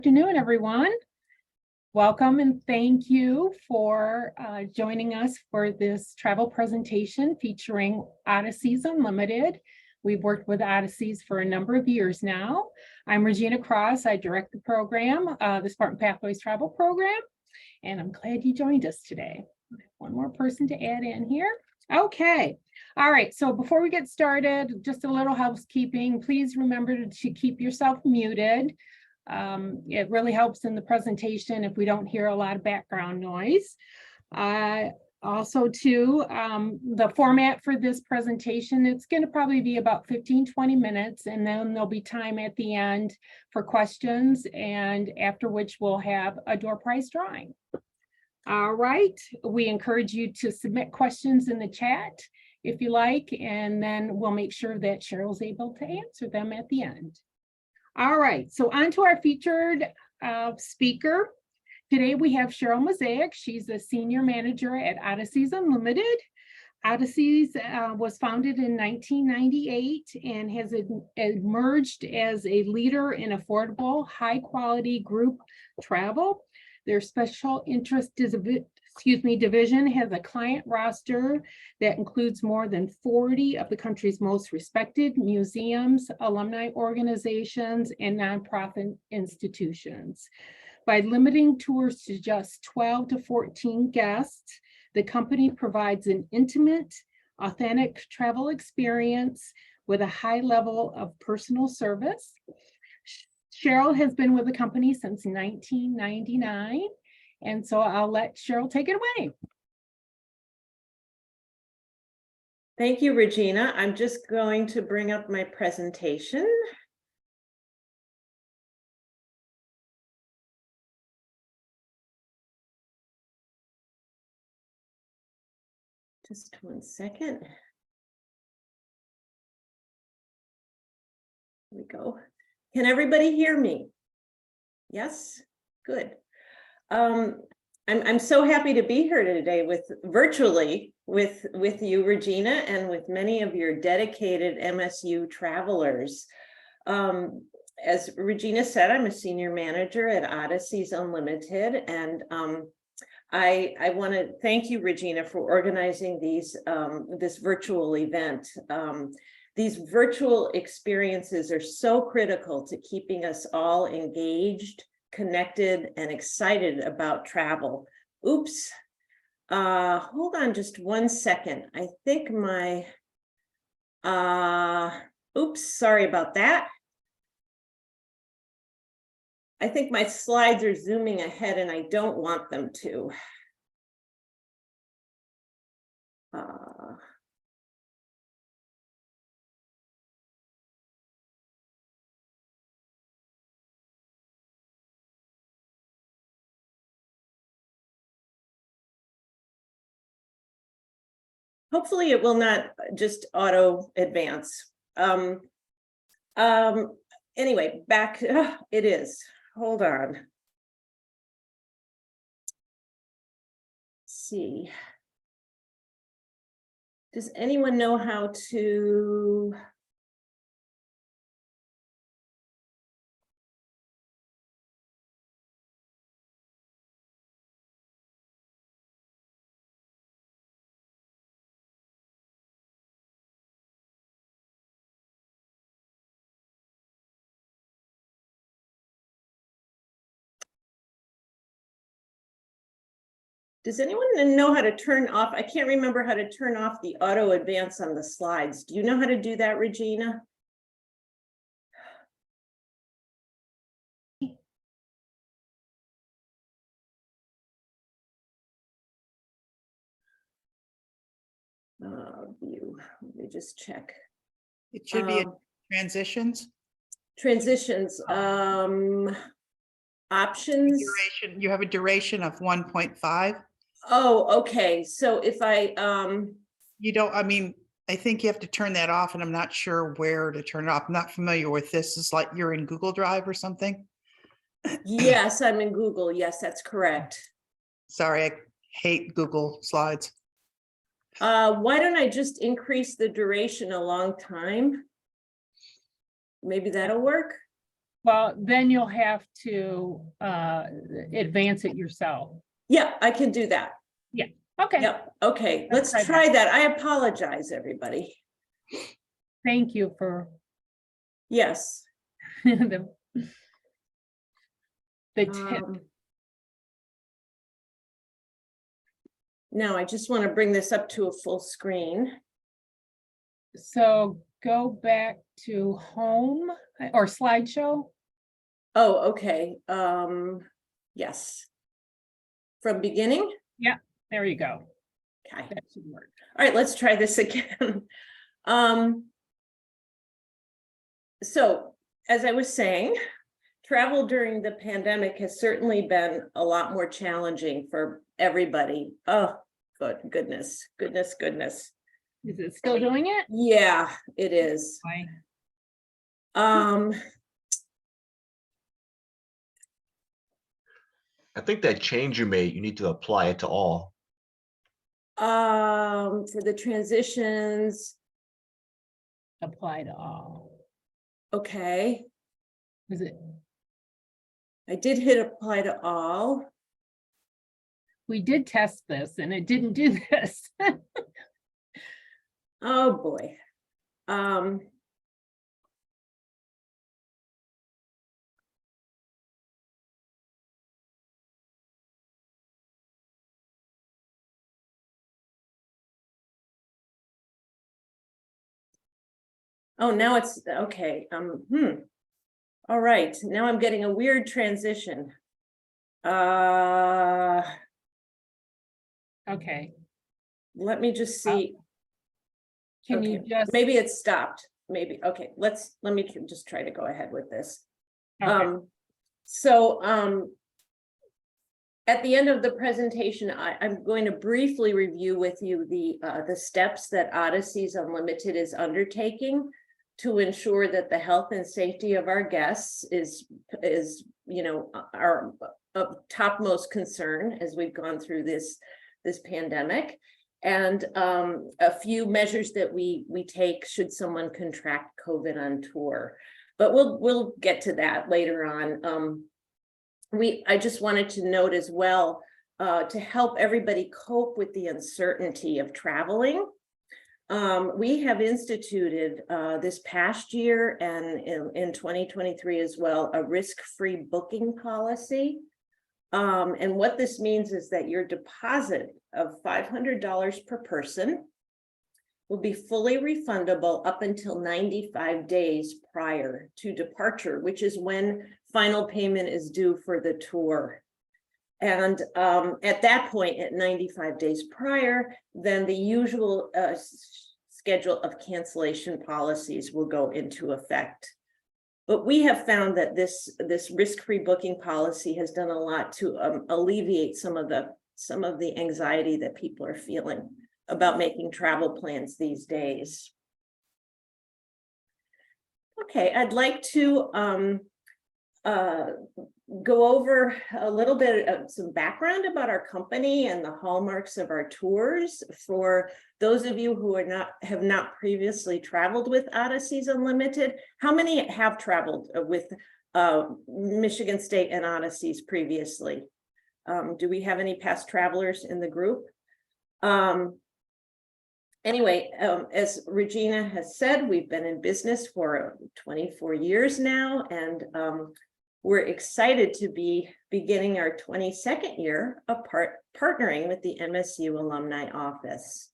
Afternoon, everyone. Welcome and thank you for joining us for this travel presentation featuring Odysseys Unlimited. We've worked with Odysseys for a number of years now. I'm Regina Cross. I direct the program, the Spartan Pathways Travel Program, and I'm glad you joined us today. One more person to add in here. Okay. All right. So before we get started, just a little housekeeping. Please remember to keep yourself muted. It really helps in the presentation if we don't hear a lot of background noise. Also too, the format for this presentation, it's going to probably be about 15-20 minutes, and then there'll be time at the end for questions, and after which we'll have a door prize drawing. All right, we encourage you to submit questions in the chat if you like, and then we'll make sure that Cheryl's able to answer them at the end. All right, so on to our featured speaker. Today we have Cheryl Mosaic. She's a senior manager at Odysseys Unlimited. Odysseys was founded in 1998 and has emerged as a leader in affordable, high-quality group travel. Their special interest division has a client roster that includes more than 40 of the country's most respected museums, alumni organizations, and nonprofit institutions. By limiting tours to just 12 to 14 guests, the company provides an intimate, authentic travel experience with a high level of personal service. Cheryl has been with the company since 1999. And so I'll let Cheryl take it away. Thank you, Regina. I'm just going to bring up my presentation. Just one second. Here we go. Can everybody hear me? Yes, good. I'm so happy to be here today virtually with you, Regina, and with many of your dedicated MSU travelers. As Regina said, I'm a senior manager at Odysseys Unlimited, and I want to thank you, Regina, for organizing this virtual event. These virtual experiences are so critical to keeping us all engaged, connected, and excited about travel. Oops. Hold on just one second. I think my, oops, sorry about that. I think my slides are zooming ahead and I don't want them to. Hopefully it will not just auto advance. Anyway, back, it is. Hold on. Let's see. Does anyone know how to? Does anyone know how to turn off? I can't remember how to turn off the auto advance on the slides. Do you know how to do that, Regina? View. Let me just check. It should be transitions. Transitions. Options. Duration. You have a duration of 1.5. Oh, okay. So if I you don't, I mean, I think you have to turn that off, and I'm not sure where to turn it off. I'm not familiar with this. It's like you're in Google Drive or something. Yes, I'm in Google. Yes, that's correct. Sorry, I hate Google Slides. Why don't I just increase the duration a long time? Maybe that'll work. Well, then you'll have to advance it yourself. Yeah, I can do that. Okay, Yep, okay, Let's let's try try that. I apologize, everybody. thank you for Yes. the tip. Now I just want to bring this up to a full screen. So go back to home or slideshow. Oh, okay, yes. From beginning? There you go. Okay, That should work. all right, let's try this again. So as I was saying, travel during the pandemic has certainly been a lot more challenging for everybody. Oh, goodness. Is it still doing it? Yeah, it is. Why? I think that change you made, you need to apply it to all. For the transitions, Apply to all. okay, Is it? I did hit apply to all. We did test this and it didn't do this. Oh, boy. Oh, now it's, okay, all right, now I'm getting a weird transition. Okay, Let me just see. can you Okay, just? maybe it stopped, maybe, okay, let me just try to go ahead with this. Okay. At the end of the presentation, I'm going to briefly review with you the steps that Odysseys Unlimited is undertaking to ensure that the health and safety of our guests is our topmost concern as we've gone through this pandemic, and a few measures that we take should someone contract COVID on tour. But we'll get to that later on. I just wanted to note as well, to help everybody cope with the uncertainty of traveling. We have instituted this past year and in 2023 as well, a risk-free booking policy. And what this means is that your deposit of $500 per person will be fully refundable up until 95 days prior to departure, which is when final payment is due for the tour. And at that point, at 95 days prior, then the usual schedule of cancellation policies will go into effect. But we have found that this risk-free booking policy has done a lot to alleviate some of the anxiety that people are feeling about making travel plans these days. Okay, I'd like to go over a little bit of some background about our company and the hallmarks of our tours for those of you who have not previously traveled with Odysseys Unlimited. How many have traveled with Michigan State and Odysseys previously? Do we have any past travelers in the group? Anyway, as Regina has said, we've been in business for 24 years now, and we're excited to be beginning our 22nd year of partnering with the MSU Alumni Office.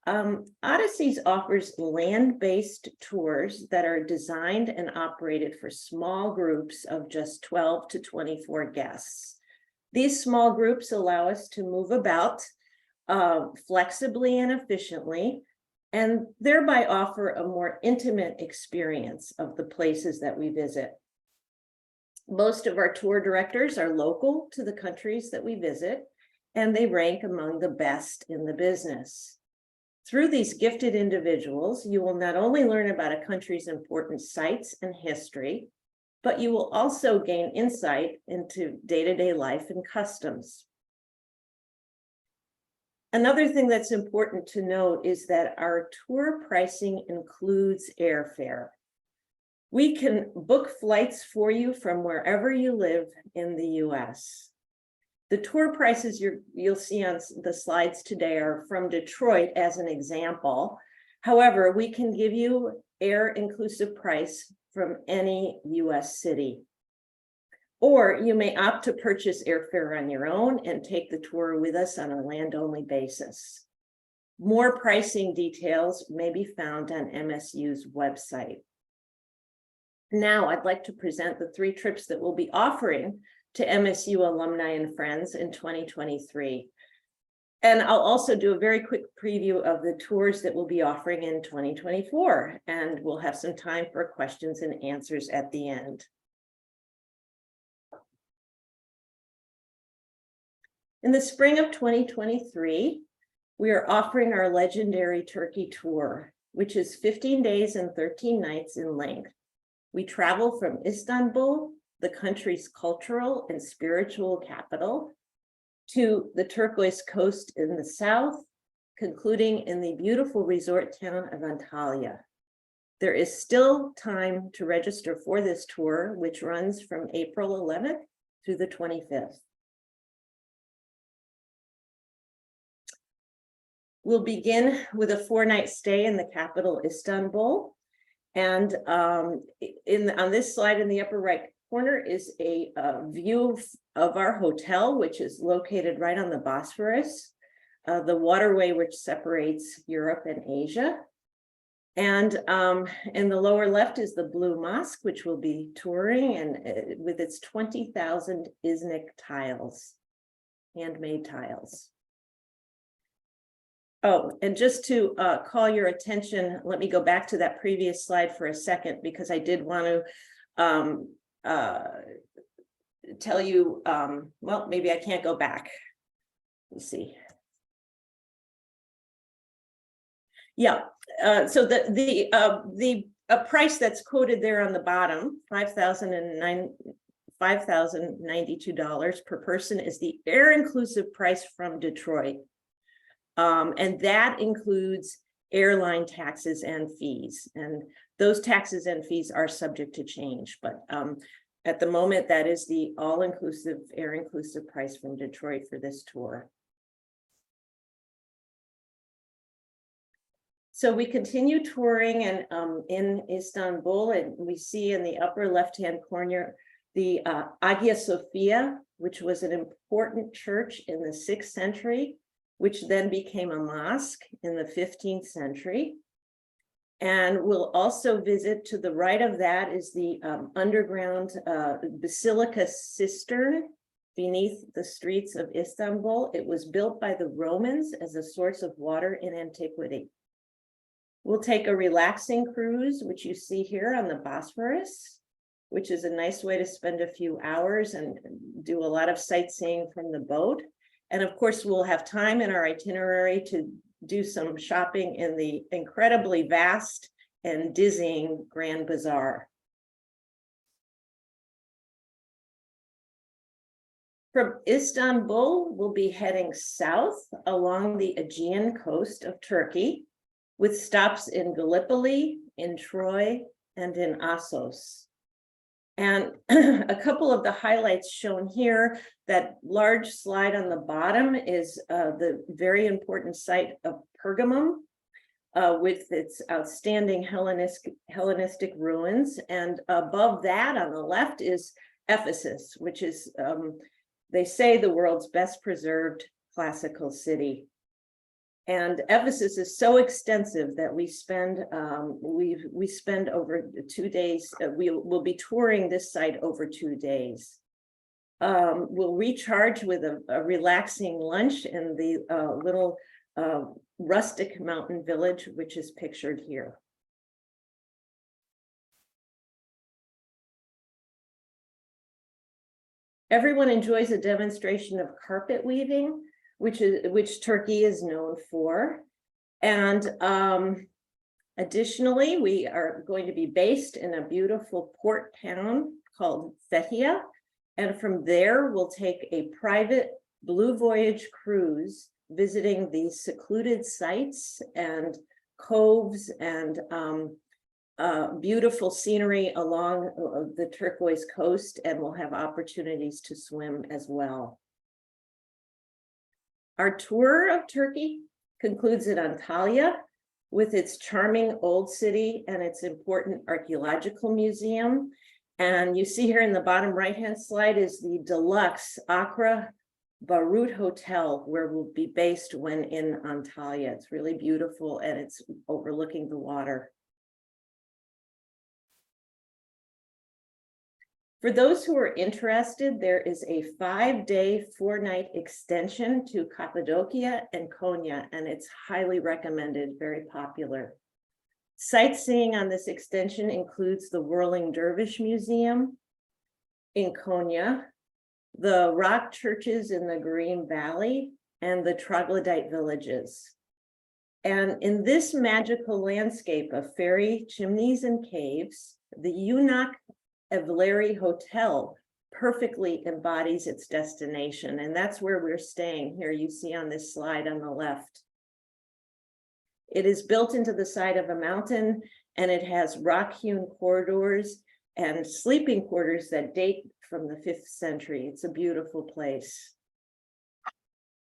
Odysseys offers land-based tours that are designed and operated for small groups of just 12 to 24 guests. These small groups allow us to move about flexibly and efficiently, and thereby offer a more intimate experience of the places that we visit. Most of our tour directors are local to the countries that we visit, and they rank among the best in the business. Through these gifted individuals, you will not only learn about a country's important sites and history, but you will also gain insight into day-to-day life and customs. Another thing that's important to note is that our tour pricing includes airfare. We can book flights for you from wherever you live in the US. The tour prices you'll see on the slides today are from Detroit as an example. However, we can give you air-inclusive price from any US city. Or you may opt to purchase airfare on your own and take the tour with us on a land-only basis. More pricing details may be found on MSU's website. Now I'd like to present the 3 trips that we'll be offering to MSU alumni and friends in 2023. And I'll also do a very quick preview of the tours that we'll be offering in 2024, and we'll have some time for questions and answers at the end. In the spring of 2023, we are offering our legendary Turkey tour, which is 15 days and 13 nights in length. We travel from Istanbul, the country's cultural and spiritual capital, to the turquoise coast in the south, concluding in the beautiful resort town of Antalya. There is still time to register for this tour, which runs from April 11th through the 25th. We'll begin with a 4-night stay in the capital, Istanbul. And on this slide in the upper right corner is a view of our hotel, which is located right on the Bosphorus, the waterway which separates Europe and Asia. And in the lower left is the Blue Mosque, which we'll be touring, and with its 20,000 Iznik tiles, handmade tiles. Oh, and just to call your attention, let me go back to that previous slide for a second, because I did want to tell you, well, maybe I can't go back. Let's see. Yeah, so the price that's quoted there on the bottom, $5,092 per person, is the air-inclusive price from Detroit. And that includes airline taxes and fees. And those taxes and fees are subject to change. But at the moment, that is the all-inclusive, air-inclusive price from Detroit for this tour. So we continue touring and in Istanbul, and we see in the upper left-hand corner the Hagia Sophia, which was an important church in the 6th century, which then became a mosque in the 15th century. And we'll also visit, to the right of that is the underground basilica cistern beneath the streets of Istanbul. It was built by the Romans as a source of water in antiquity. We'll take a relaxing cruise, which you see here on the Bosphorus, which is a nice way to spend a few hours and do a lot of sightseeing from the boat. And of course, we'll have time in our itinerary to do some shopping in the incredibly vast and dizzying Grand Bazaar. From Istanbul, we'll be heading south along the Aegean coast of Turkey, with stops in Gallipoli, in Troy, and in Assos. And a couple of the highlights shown here, that large slide on the bottom is the very important site of Pergamum, with its outstanding Hellenistic ruins. And above that on the left is Ephesus, which is, they say, the world's best preserved classical city. And Ephesus is so extensive that we spend over 2 days. We'll be touring this site over 2 days. We'll recharge with a relaxing lunch in the little rustic mountain village, which is pictured here. Everyone enjoys a demonstration of carpet weaving, which Turkey is known for. And additionally, we are going to be based in a beautiful port town called Fethiye. And from there, we'll take a private Blue Voyage cruise, visiting the secluded sites and coves and beautiful scenery along the turquoise coast, and we'll have opportunities to swim as well. Our tour of Turkey concludes at Antalya with its charming old city and its important archaeological museum. And you see here in the bottom right-hand slide is the deluxe Accra Barut Hotel, where we'll be based when in Antalya. It's really beautiful and it's overlooking the water. For those who are interested, there is a 5-day, 4-night extension to Cappadocia and Konya, and it's highly recommended, very popular. Sightseeing on this extension includes the Whirling Dervish Museum in Konya, the rock churches in the Green Valley, and the troglodyte villages. And in this magical landscape of fairy chimneys and caves, the Yunak Evleri Hotel perfectly embodies its destination, and that's where we're staying here. You see on this slide on the left. It is built into the side of a mountain, and it has rock-hewn corridors and sleeping quarters that date from the 5th century. It's a beautiful place.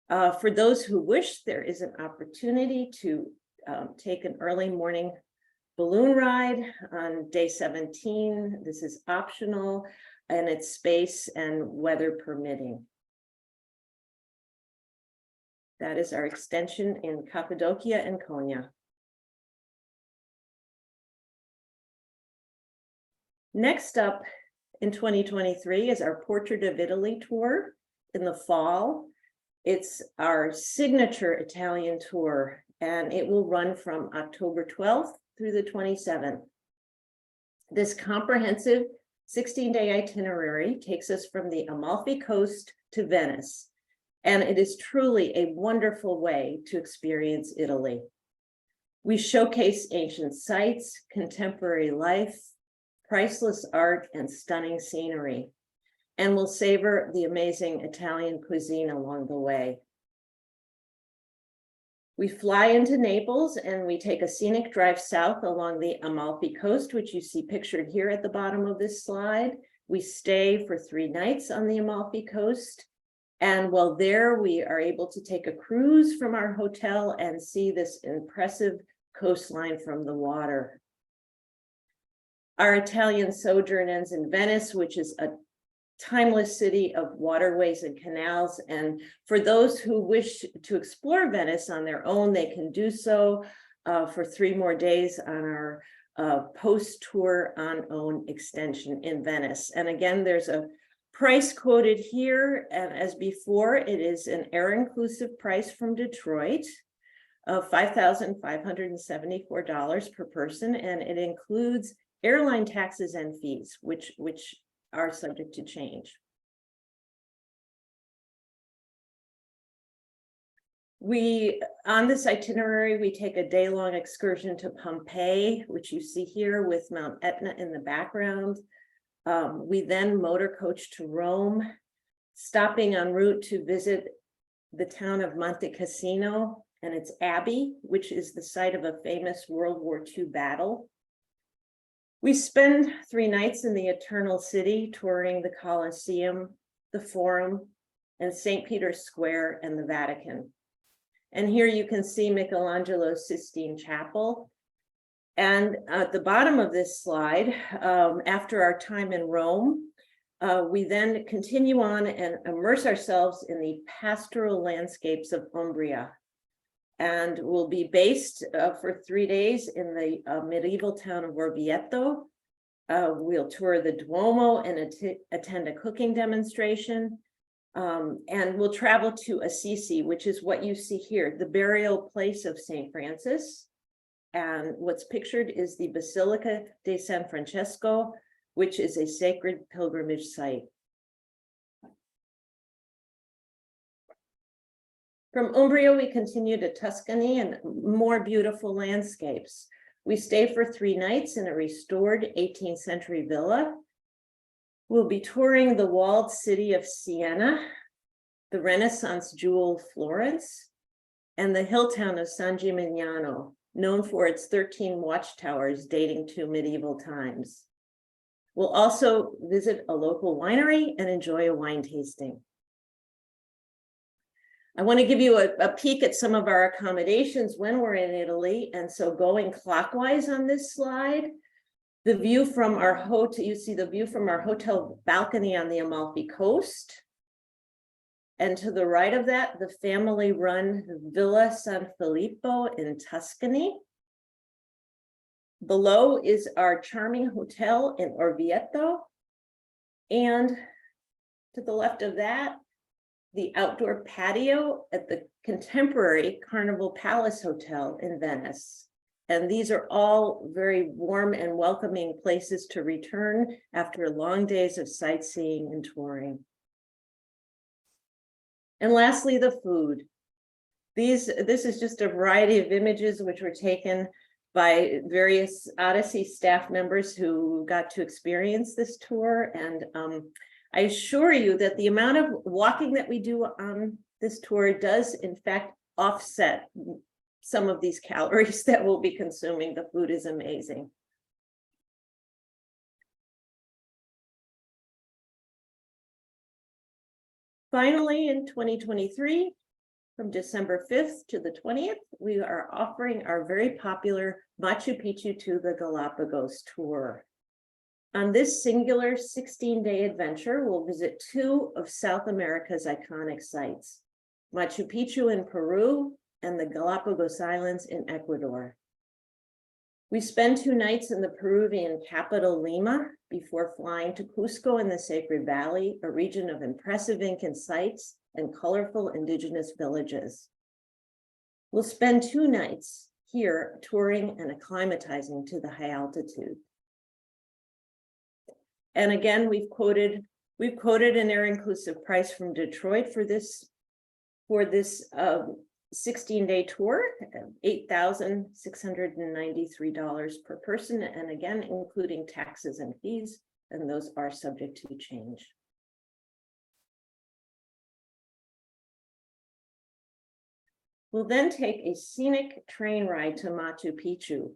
For those who wish, there is an opportunity to take an early morning balloon ride on day 17. This is optional and it's space and weather permitting. That is our extension in Cappadocia and Konya. Next up in 2023 is our Portrait of Italy tour in the fall. It's our signature Italian tour, and it will run from October 12th through the 27th. This comprehensive 16-day itinerary takes us from the Amalfi Coast to Venice, and it is truly a wonderful way to experience Italy. We showcase ancient sites, contemporary life, priceless art, and stunning scenery, and we'll savor the amazing Italian cuisine along the way. We fly into Naples and we take a scenic drive south along the Amalfi Coast, which you see pictured here at the bottom of this slide. We stay for 3 nights on the Amalfi Coast. And while there, we are able to take a cruise from our hotel and see this impressive coastline from the water. Our Italian sojourn ends in Venice, which is a timeless city of waterways and canals. And for those who wish to explore Venice on their own, they can do so for 3 more days on our post-tour on-own extension in Venice. And again, there's a price quoted here, and as before, it is an air-inclusive price from Detroit of $5,574 per person, and it includes airline taxes and fees, which are subject to change. On this itinerary, we take a day-long excursion to Pompeii, which you see here with Mount Etna in the background. We then motor coach to Rome, stopping en route to visit the town of Monte Cassino and its abbey, which is the site of a famous World War II battle. We spend 3 nights in the Eternal City, touring the Colosseum, the Forum, and St. Peter's Square and the Vatican. And here you can see Michelangelo's Sistine Chapel. And at the bottom of this slide, after our time in Rome, we then continue on and immerse ourselves in the pastoral landscapes of Umbria. And we'll be based for 3 days in the medieval town of Orvieto. We'll tour the Duomo and attend a cooking demonstration. And we'll travel to Assisi, which is what you see here, the burial place of St. Francis. And what's pictured is the Basilica di San Francesco, which is a sacred pilgrimage site. From Umbria, we continue to Tuscany and more beautiful landscapes. We stay for 3 nights in a restored 18th century villa. We'll be touring the walled city of Siena, the Renaissance jewel Florence, and the hill town of San Gimignano, known for its 13 watchtowers dating to medieval times. We'll also visit a local winery and enjoy a wine tasting. I want to give you a peek at some of our accommodations when we're in Italy. And so going clockwise on this slide, the view from our hotel, you see the view from our hotel balcony on the Amalfi Coast. And to the right of that, the family-run Villa San Filippo in Tuscany. Below is our charming hotel in Orvieto. And to the left of that, the outdoor patio at the contemporary Carnival Palace Hotel in Venice. And these are all very warm and welcoming places to return after long days of sightseeing and touring. And lastly, the food. This is just a variety of images which were taken by various Odyssey staff members who got to experience this tour. And I assure you that the amount of walking that we do on this tour does in fact offset some of these calories that we'll be consuming. The food is amazing. Finally, in 2023, from December 5th to the 20th, we are offering our very popular Machu Picchu to the Galapagos tour. On this singular 16-day adventure, we'll visit two of South America's iconic sites, Machu Picchu in Peru and the Galapagos Islands in Ecuador. We spend 2 nights in the Peruvian capital, Lima, before flying to Cusco in the Sacred Valley, a region of impressive Incan sites and colorful indigenous villages. We'll spend 2 nights here touring and acclimatizing to the high altitude. And again, we've quoted an air-inclusive price from Detroit for this 16-day tour, $8,693 per person, and again, including taxes and fees, and those are subject to change. We'll then take a scenic train ride to Machu Picchu,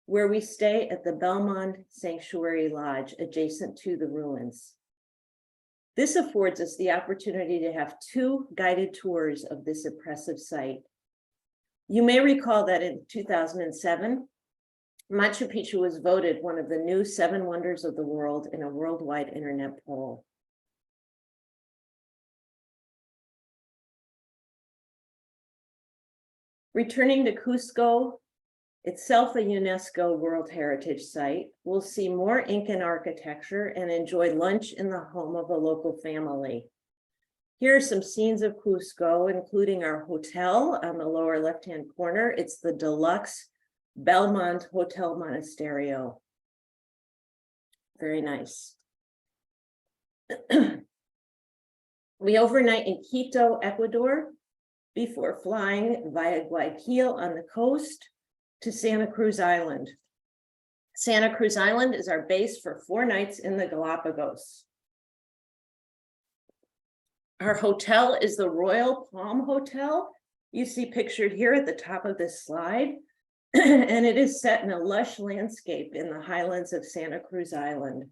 where we stay at the Belmont Sanctuary Lodge adjacent to the ruins. This affords us the opportunity to have 2 guided tours of this impressive site. You may recall that in 2007, Machu Picchu was voted one of the new 7 wonders of the world in a worldwide internet poll. Returning to Cusco, itself a UNESCO World Heritage Site, we'll see more Incan architecture and enjoy lunch in the home of a local family. Here are some scenes of Cusco, including our hotel on the lower left-hand corner. It's the deluxe Belmont Hotel Monasterio. Very nice. We overnight in Quito, Ecuador, before flying via Guayaquil on the coast to Santa Cruz Island. Santa Cruz Island is our base for 4 nights in the Galapagos. Our hotel is the Royal Palm Hotel. You see pictured here at the top of this slide, and it is set in a lush landscape in the highlands of Santa Cruz Island.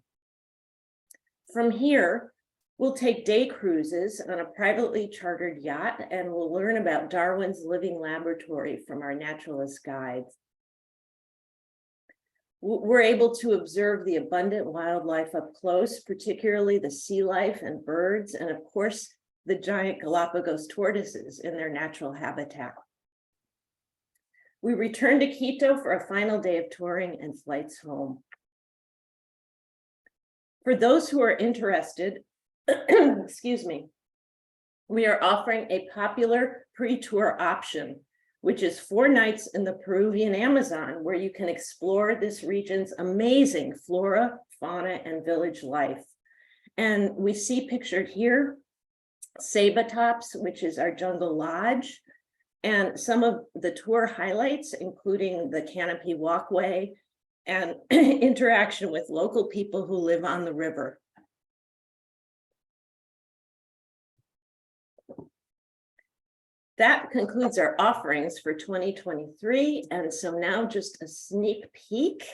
From here, we'll take day cruises on a privately chartered yacht, and we'll learn about Darwin's living laboratory from our naturalist guides. We're able to observe the abundant wildlife up close, particularly the sea life and birds, and of course, the giant Galapagos tortoises in their natural habitat. We return to Quito for a final day of touring and flights home. For those who are interested, excuse me, we are offering a popular pre-tour option, which is 4 nights in the Peruvian Amazon, where you can explore this region's amazing flora, fauna, and village life. And we see pictured here, Ceiba Tops, which is our jungle lodge, and some of the tour highlights, including the canopy walkway and interaction with local people who live on the river. that concludes our offerings for 2023. And so now just a sneak peek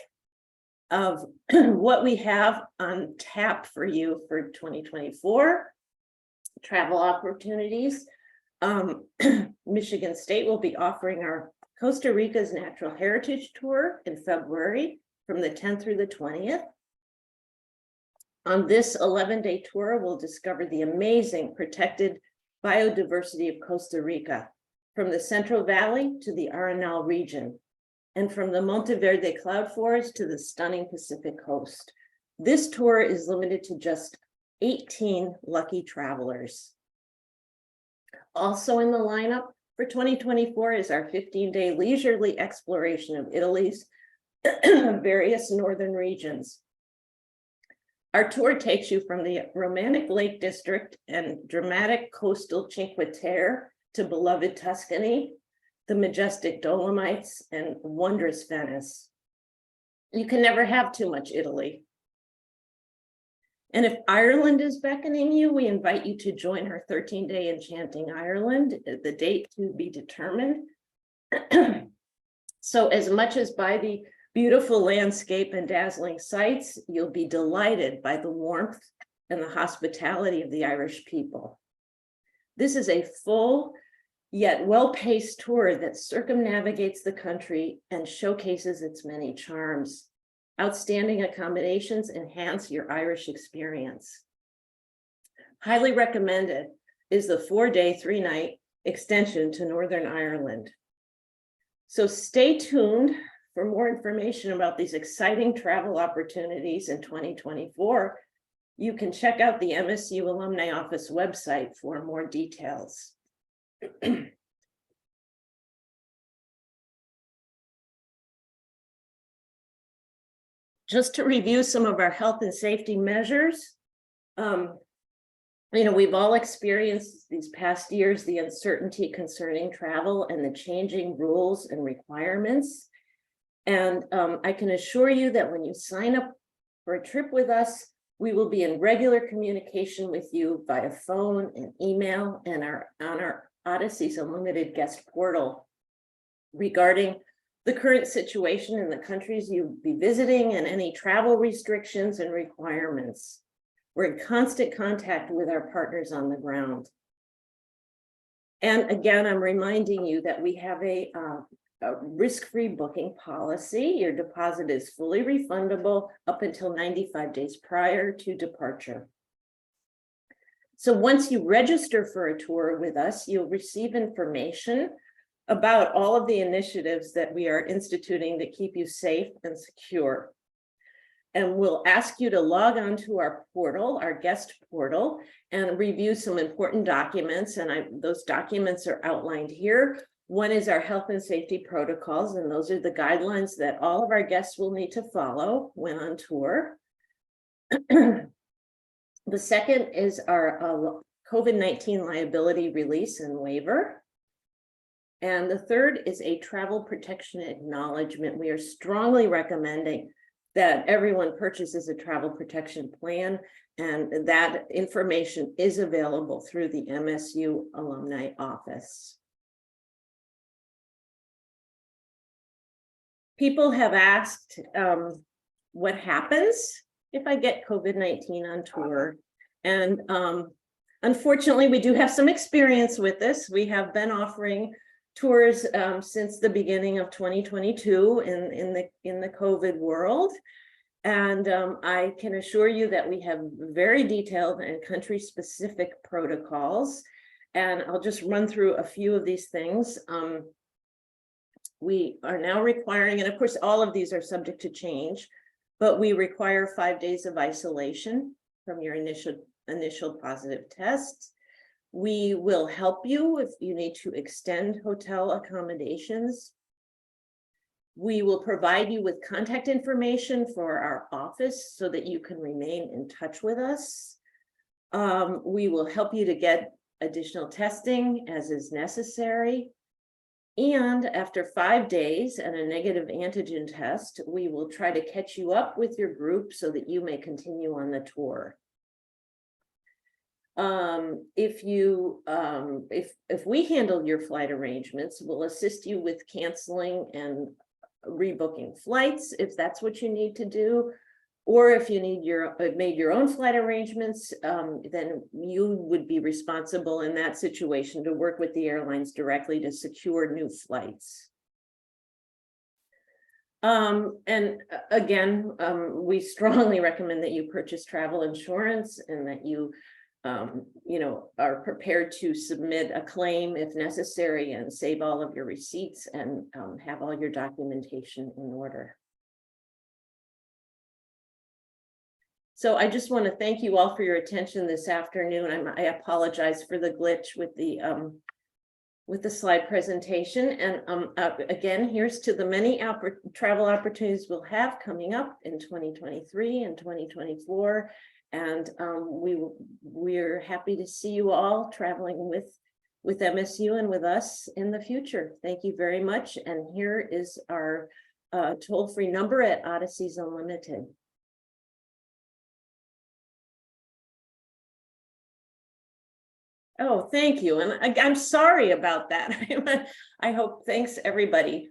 of what we have on tap for you for 2024. Travel opportunities. Michigan State will be offering our Costa Rica's Natural Heritage Tour in February from the 10th through the 20th. On this 11-day tour, we'll discover the amazing protected biodiversity of Costa Rica, from the Central Valley to the Arenal region, and from the Monteverde cloud forest to the stunning Pacific coast. This tour is limited to just 18 lucky travelers. Also in the lineup for 2024 is our 15-day leisurely exploration of Italy's various northern regions. Our tour takes you from the romantic Lake District and dramatic coastal Cinque Terre to beloved Tuscany, the majestic Dolomites, and wondrous Venice. You can never have too much Italy. And if Ireland is beckoning you, we invite you to join our 13-day Enchanting Ireland, the date to be determined. So as much as by the beautiful landscape and dazzling sights, you'll be delighted by the warmth and the hospitality of the Irish people. This is a full yet well-paced tour that circumnavigates the country and showcases its many charms. Outstanding accommodations enhance your Irish experience. Highly recommended is the 4-day, 3-night extension to Northern Ireland. So stay tuned for more information about these exciting travel opportunities in 2024. You can check out the MSU Alumni Office website for more details. Just to review some of our health and safety measures, we've all experienced these past years the uncertainty concerning travel and the changing rules and requirements. And I can assure you that when you sign up for a trip with us, we will be in regular communication with you via phone and email and on our Odyssey's Unlimited guest portal regarding the current situation in the countries you'll be visiting and any travel restrictions and requirements. We're in constant contact with our partners on the ground. And again, I'm reminding you that we have a risk-free booking policy. Your deposit is fully refundable up until 95 days prior to departure. So once you register for a tour with us, you'll receive information about all of the initiatives that we are instituting to keep you safe and secure. And we'll ask you to log on to our portal, our guest portal, and review some important documents. And those documents are outlined here. One is our health and safety protocols, and those are the guidelines that all of our guests will need to follow when on tour. The second is our COVID-19 liability release and waiver. And the third is a travel protection acknowledgement. We are strongly recommending that everyone purchases a travel protection plan, and that information is available through the MSU Alumni Office. People have asked what happens if I get COVID-19 on tour. And unfortunately, we do have some experience with this. We have been offering tours since the beginning of 2022 in the COVID world. And I can assure you that we have very detailed and country-specific protocols. And I'll just run through a few of these things. We are now requiring, and of course, all of these are subject to change, but we require 5 days of isolation from your initial positive test. We will help you if you need to extend hotel accommodations. We will provide you with contact information for our office so that you can remain in touch with us. We will help you to get additional testing as is necessary. And after 5 days and a negative antigen test, we will try to catch you up with your group so that you may continue on the tour. If you, if we handle your flight arrangements, we'll assist you with canceling and rebooking flights, if that's what you need to do. Or if you need made your own flight arrangements, then you would be responsible in that situation to work with the airlines directly to secure new flights. And again, we strongly recommend that you purchase travel insurance and that you, are prepared to submit a claim if necessary and save all of your receipts and have all your documentation in order. So I just want to thank you all for your attention this afternoon. I apologize for the glitch with the slide presentation. And again, here's to the many travel opportunities we'll have coming up in 2023 and 2024. And we're happy to see you all traveling with MSU and with us in the future. Thank you very much. And here is our toll-free number at Odysseys Unlimited. Oh, thank you. And I'm sorry about that. I hope, thanks everybody.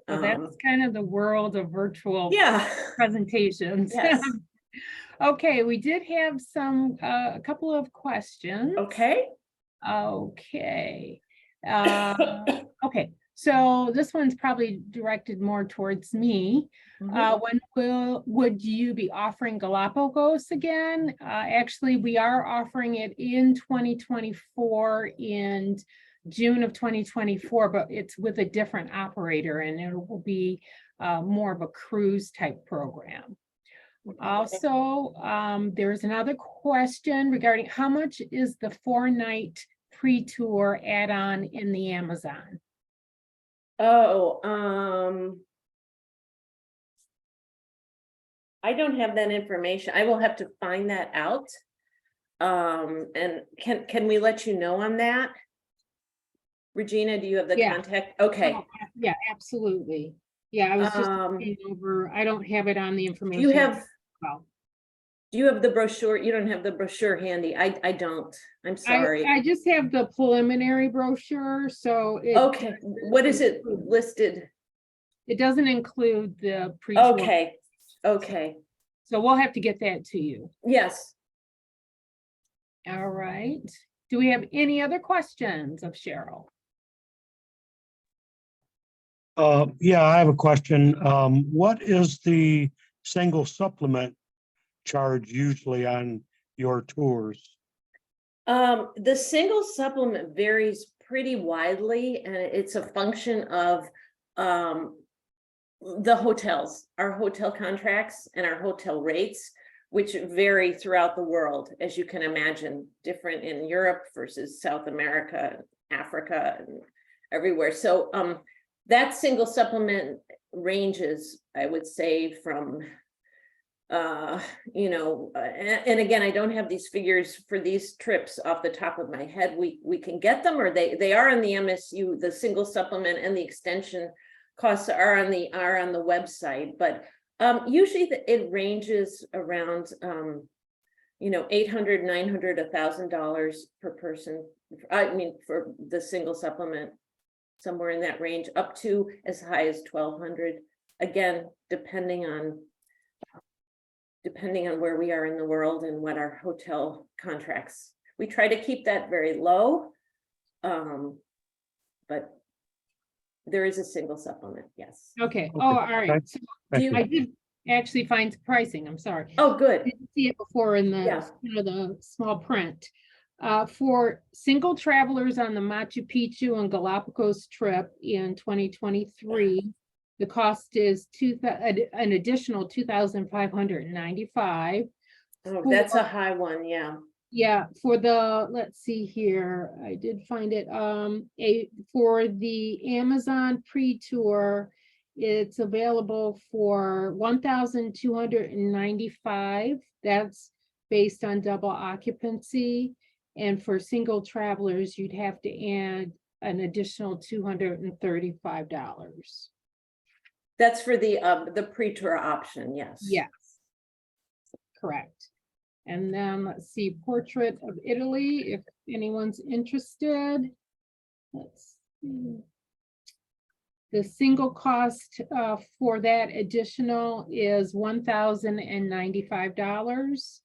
So that's kind of the world of virtual presentations. Yes. Okay, we did have a couple of questions. Okay. Okay. Okay, so this one's probably directed more towards me. When would you be offering Galapagos again? Actually, we are offering it in 2024 in June of 2024, but it's with a different operator and it will be more of a cruise type program. Also, there's another question regarding how much is the 4-night pre-tour add-on in the Amazon? Oh, I don't have that information. I will have to find that out. And can we let you know on that? Regina, do you have the contact? Okay. Oh, yeah, absolutely. Yeah, I was just looking over. I don't have it on the information. Do you have the brochure? You don't have the brochure handy. I don't. I'm sorry. I just have the preliminary brochure. So okay. What is it listed? It doesn't include the pre-tour. Okay. Okay. So we'll have to get that to you. Yes. All right. Do we have any other questions of Cheryl? Yeah, I have a question. What is the single supplement charge usually on your tours? The single supplement varies pretty widely, and it's a function of the hotels, our hotel contracts and our hotel rates, which vary throughout the world, as you can imagine, different in Europe versus South America, Africa, and everywhere. So that single supplement ranges, I would say, from and again, I don't have these figures for these trips off the top of my head. We can get them, or they are in the MSU, the single supplement and the extension costs are on the website, but usually it ranges around $800, $900, $1,000 per person. I mean, for the single supplement, somewhere in that range, up to as high as $1,200. Again, depending on where we are in the world and what our hotel contracts. We try to keep that very low, but there is a single supplement, yes. Okay. Oh, all right. So I did actually find pricing. I'm sorry. Oh, good. I didn't see it before in the the small print. For single travelers on the Machu Picchu and Galapagos trip in 2023, the cost is an additional $2,595. Oh, that's a high one, yeah. Yeah, for the, let's see here, I did find it, for the Amazon pre-tour, it's available for $1,295. That's based on double occupancy. And for single travelers, you'd have to add an additional $235. That's for the pre-tour option, yes. Yes, correct. And then let's see, Portrait of Italy, if anyone's interested. Let's see. The single cost for that additional is $1,095.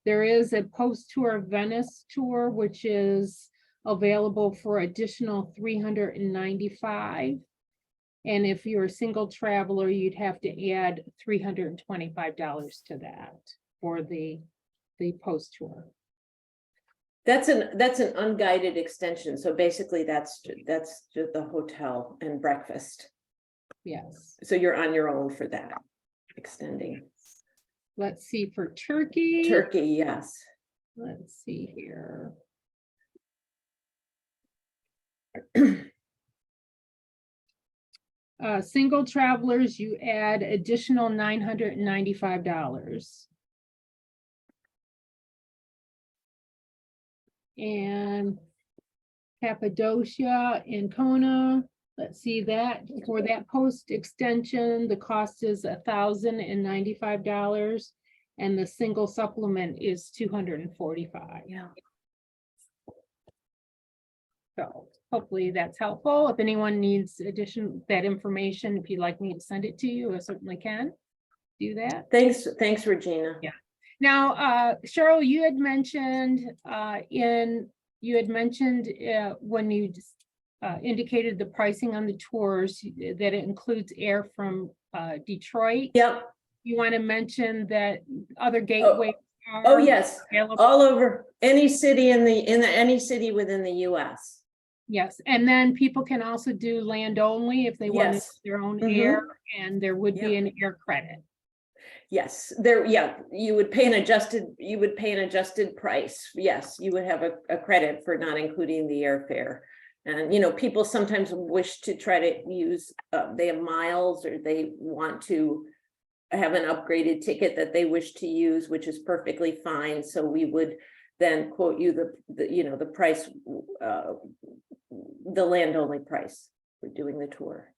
There is a post-tour Venice tour, which is available for additional $395. And if you're a single traveler, you'd have to add $325 to that for the post-tour. That's an unguided extension. So basically that's just the hotel and breakfast. Yes. So you're on your own for that extending. Let's see for Turkey. Turkey, yes. Let's see here. Single travelers, you add additional $995. And Cappadocia and Kona, let's see that for that post extension, the cost is $1,095 and the single supplement is $245. Yeah. So hopefully that's helpful. If anyone needs that information, if you'd like me to send it to you, I certainly can do that. Thanks, Regina. Yeah. Now, Cheryl, you had mentioned when you indicated the pricing on the tours that it includes air from Detroit. Yep. You want to mention that other gateways Oh, yes. available? All over any city any city within the US. Yes, and then people can also do land only if they want Yes. their own Mhm. air, and there would be Yeah. an air credit. Yes, you would pay an adjusted price. Yes, you would have a credit for not including the airfare. And, people sometimes wish to try to use, they have miles or they want to have an upgraded ticket that they wish to use, which is perfectly fine. So we would then quote you the price, the land only price for doing the tour.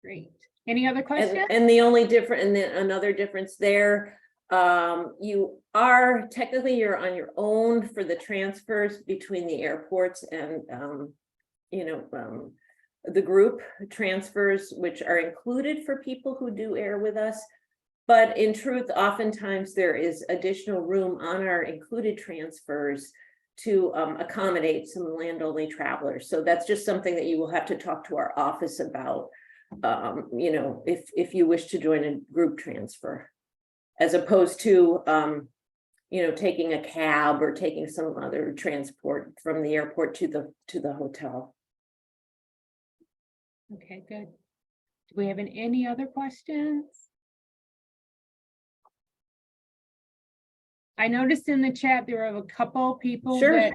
Great. Any other questions? And the only different, and then another difference there, you're on your own for the transfers between the airports and, the group transfers, which are included for people who do air with us. But in truth, oftentimes there is additional room on our included transfers to accommodate some land-only travelers. So that's just something that you will have to talk to our office about. If you wish to join a group transfer, as opposed to taking a cab or taking some other transport from the airport to the hotel. Okay, good. Do we have any other questions? I noticed in the chat there are a couple people Sure. that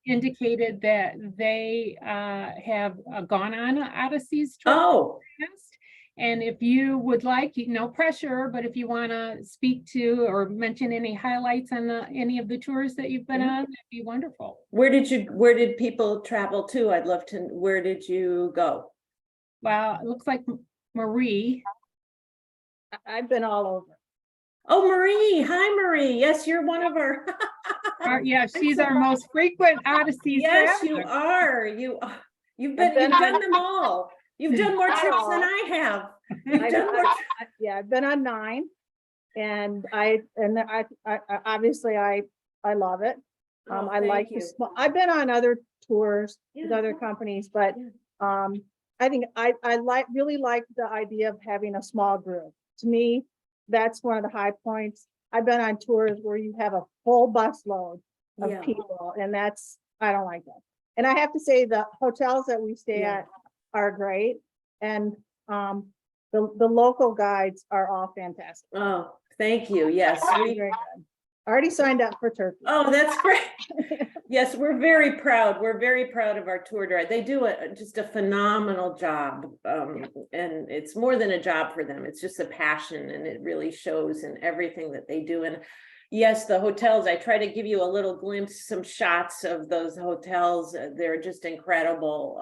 indicated that they have gone on Odyssey's trip. Oh, Past. And if you would like, no pressure, but if you want to speak to or mention any highlights on any of the tours that you've been on, that'd be wonderful. where did people travel to? I'd love to. Where did you go? Well, it looks like Marie. I've been all over. Oh, Marie. Hi, Marie. Yes, you're one of our. Yeah, she's our most frequent Odyssey. Yes, you are. You've done them all. You've done more trips than I have. You've done more. Yeah, I've been on 9, and I obviously I love it. Oh, I like thank the you. small. I've been on other tours with Yeah. other companies, but I think I really like the idea of having a small group. To me, that's one of the high points. I've been on tours where you have a full busload of Yeah. people, and I don't like that. And I have to say the hotels that we stay Yeah. at are great, and the local guides are all fantastic. Oh, thank you. Yes. Very good. Already signed up for Turkey. Oh, that's great. Yes, we're very proud. We're very proud of our tour guide. They do just a phenomenal job. And it's more than a job for them. It's just a passion, and it really shows in everything that they do. And yes, the hotels, I try to give you a little glimpse, some shots of those hotels. They're just incredible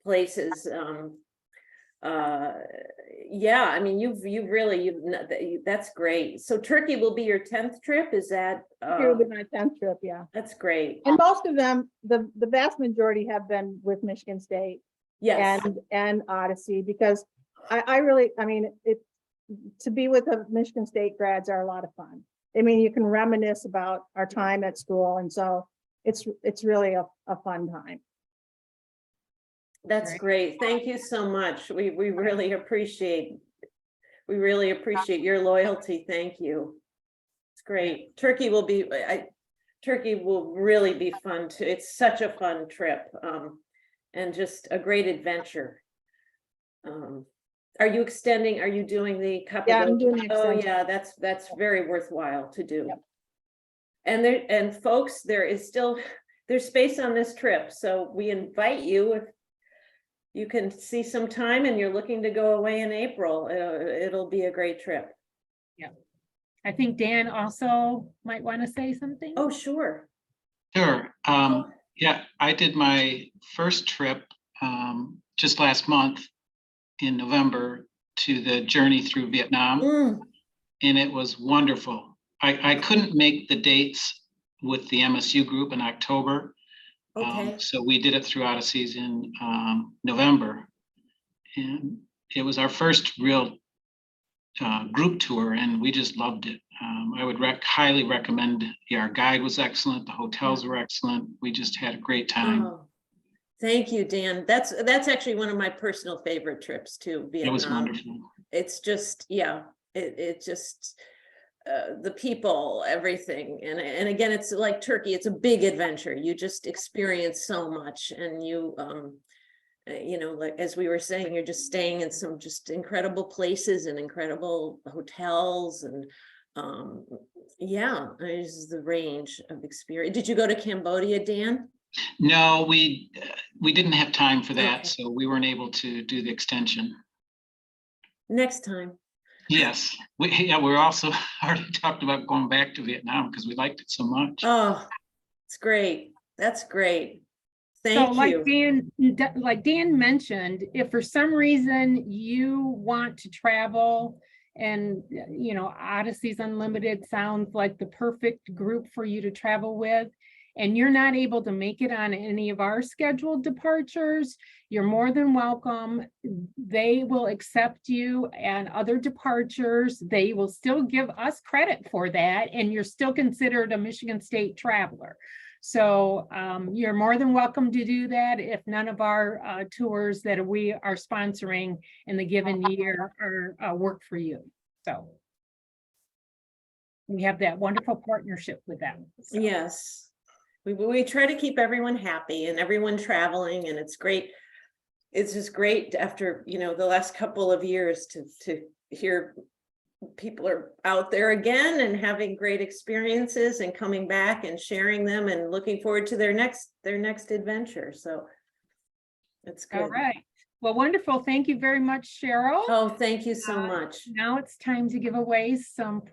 places. Yeah, I mean, that's great. So Turkey will be your 10th trip, is that, Here will be my 10th trip, yeah. that's great. And most of them, the vast majority have been with Michigan State Yes, and Odyssey, because I really, I mean, to be with the Michigan State grads are a lot of fun. I mean, you can reminisce about our time at school, and so it's really a fun time. that's great. Thank you so much. We really appreciate your loyalty. Thank you. It's great. Turkey will really be fun too. It's such a fun trip, and just a great adventure. Are you doing the Yeah, I'm doing the Oh, extension. yeah, that's very worthwhile to do. Yep. And folks, there's space on this trip, so we invite you, if you can see some time and you're looking to go away in April, it'll be a great trip. I think Dan also might want to say something. Oh, sure. Sure. Yeah, I did my first trip just last month in November to the journey through Vietnam, and it was wonderful. I couldn't make the dates with the MSU group in October. Okay. So we did it through Odysseys in November, and it was our first real group tour, and we just loved it. I would highly recommend. Yeah, our guide was excellent. The hotels were excellent. We just had a great time. Oh, thank you, Dan. That's actually one of my personal favorite trips to Vietnam. It was wonderful. It's just, yeah, it just, the people, everything. And again, it's like Turkey, it's a big adventure. You just experience so much, and you know, like, as we were saying, you're just staying in some just incredible places and incredible hotels, and yeah, there's the range of experience. Did you go to Cambodia, Dan? No, we didn't have time for that, Okay. so we weren't able to do the extension. Next time. Yes, we're also already talked about going back to Vietnam because we liked it so much. Oh, it's great. That's great. So Thank you. like Dan mentioned, if for some reason you want to travel and, you know, Odyssey's Unlimited sounds like the perfect group for you to travel with, and you're not able to make it on any of our scheduled departures, you're more than welcome. They will accept you and other departures. They will still give us credit for that, and you're still considered a Michigan State traveler. So you're more than welcome to do that if none of our tours that we are sponsoring in the given year are work for you. So we have that wonderful partnership with them. So. Yes. We try to keep everyone happy and everyone traveling, and it's great. It's just great after, you know, the last couple of years to hear people are out there again and having great experiences and coming back and sharing them and looking forward to their next adventure. So it's good. All right. Well, wonderful. Thank you very much, Cheryl. Oh, thank you so much. Now it's time to give away some